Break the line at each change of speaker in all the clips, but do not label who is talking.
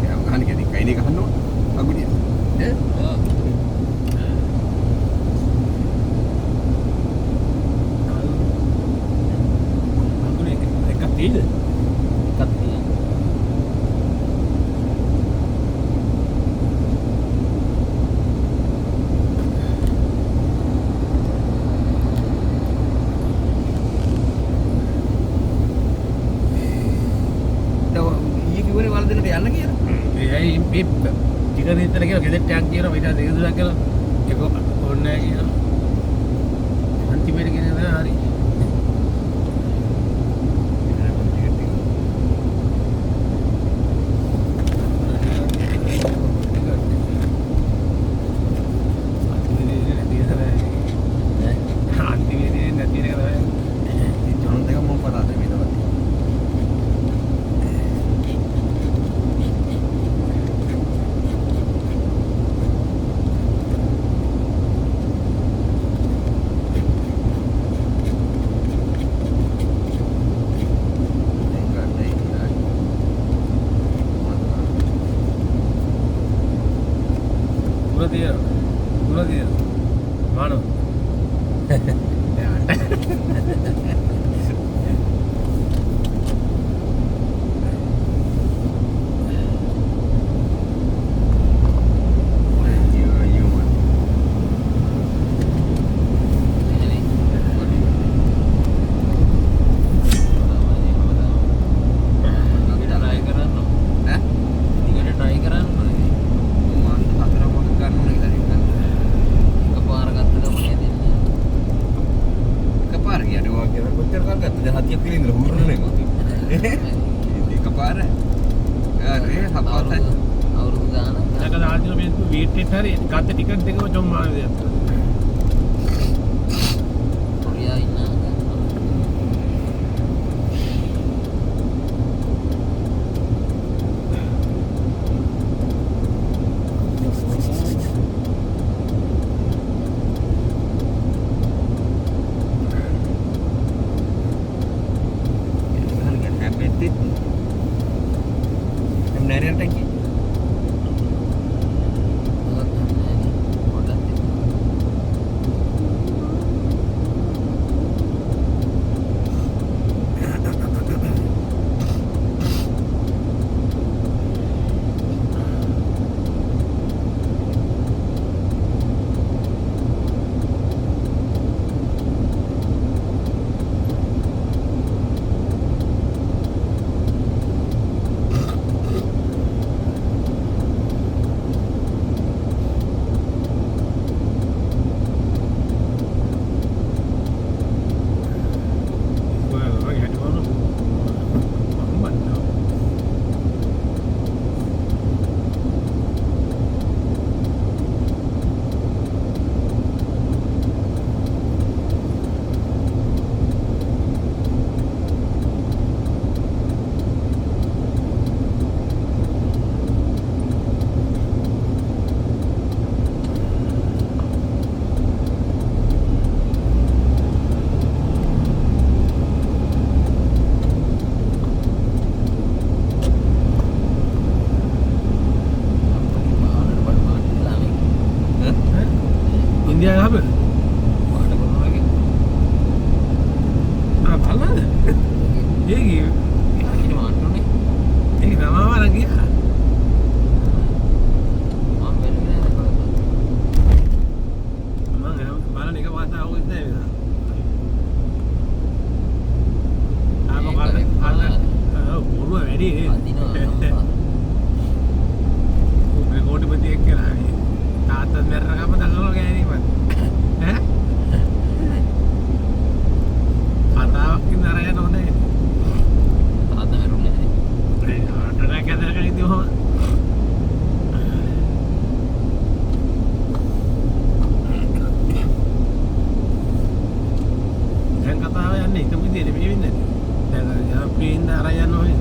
Ya, kan kini kaini kan no. Aku dia. Eh?
Aku ni dekat dia. Dekat dia.
Dah, ini kiwani wala dina dia lagi ya.
ඒ ටික නිතර කියලා ගෙදරට යන් කියනවා ඊට දෙක තුනක් කියලා ඒක ඕනේ නැහැ කියනවා අන්තිමට කියනවා හරි dia mana hari kata tiket tengok macam mana dia. Korea ina kan. India apa? Ada apa lagi? Apa lagi? Ini ini mana ni? Ini nama apa lagi ya? Mana ni kau kata aku itu ni? Apa kata? Bolu ada ni. Kau di mana kira ni? Taatan merah apa tak kalau kayak ni man? Patah kita raya nona ni. Patah nona ni. Ada kan itu. Jangan kata apa ni, kamu dia ni. Dan pindah raya nona.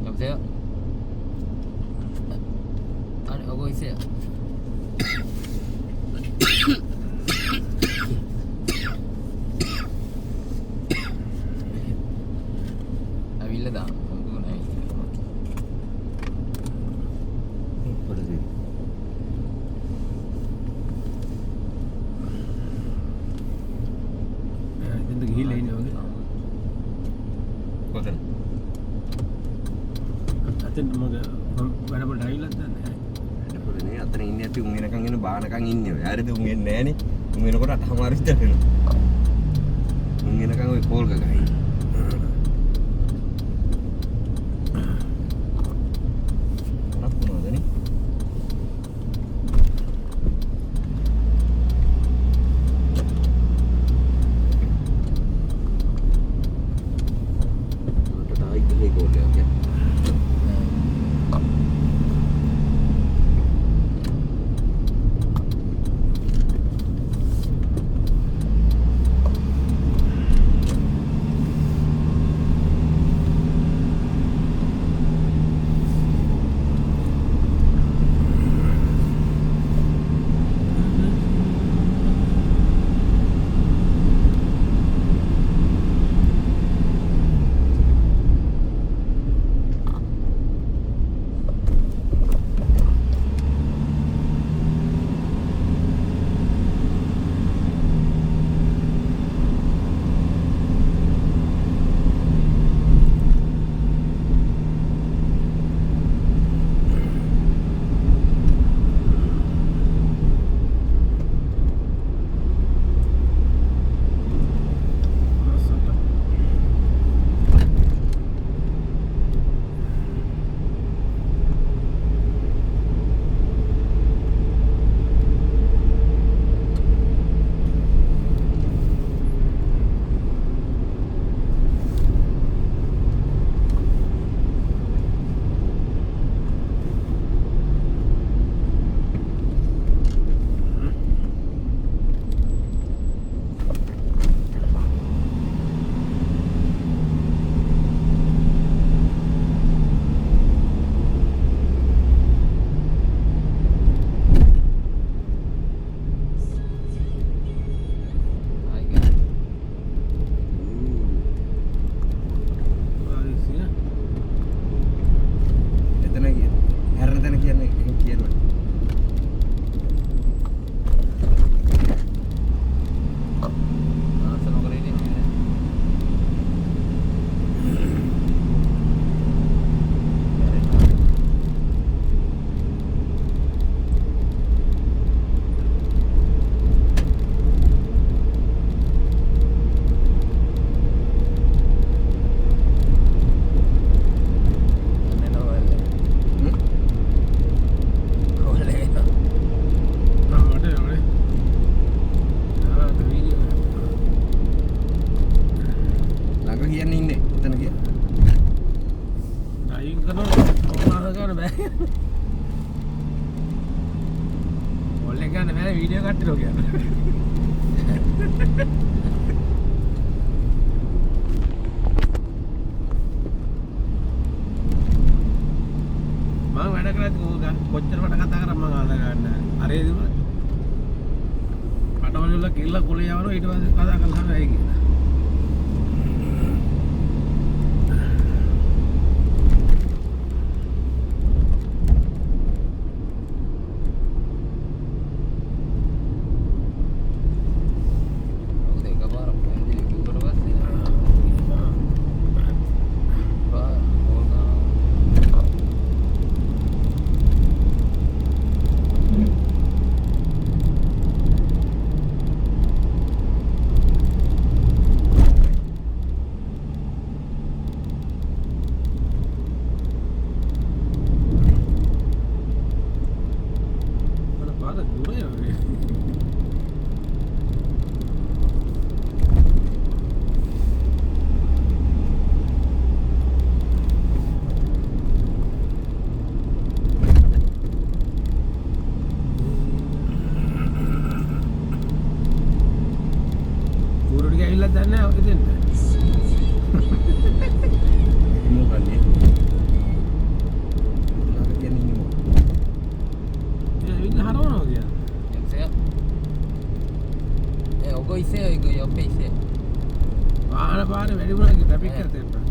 여보세요? 아니 오고 있어요. Bila dah? Tunggu naik.
pada sini.
එතන ගිහිල්ලා ඉන්නේ වගේ.
Kosan.
අතෙන් මම වැඩ පොඩ ඇවිල්ලා නැහැ.
Ada pada ni අතන ඉන්නේ නැති උන් එනකන් එන බානකන් ඉන්නේ. හරිද උන් එන්නේ නැහනේ. උන් එනකොට අතමාරු විතර වෙනවා. උන් එනකන් ඔය කෝල් ගගයි.
ගන්න බෑ වීඩියෝ කට්ටියෝ කියන්නේ. මම වැඩ කරද්දි කොච්චර වට කතා කරා මම අල්ල ගන්න. අර ඒ දුම කටවල වල කිල්ල කුලේ යවනවා ඊට පස්සේ කතා කරලා හැයි කියලා. ටික ඇවිල්ලා දන්නේ නැහැ ඔය දෙන්න. මොකද?
Nak kena ni mo.
ඒ වින්න හරවනවා කියලා.
යක්ෂයා ඔගො ඉසේ ඔය යොප්පේ ඉසේ
වාහන පාරේ වැඩි වුණා කියලා ට්‍රැෆික් කරතේ.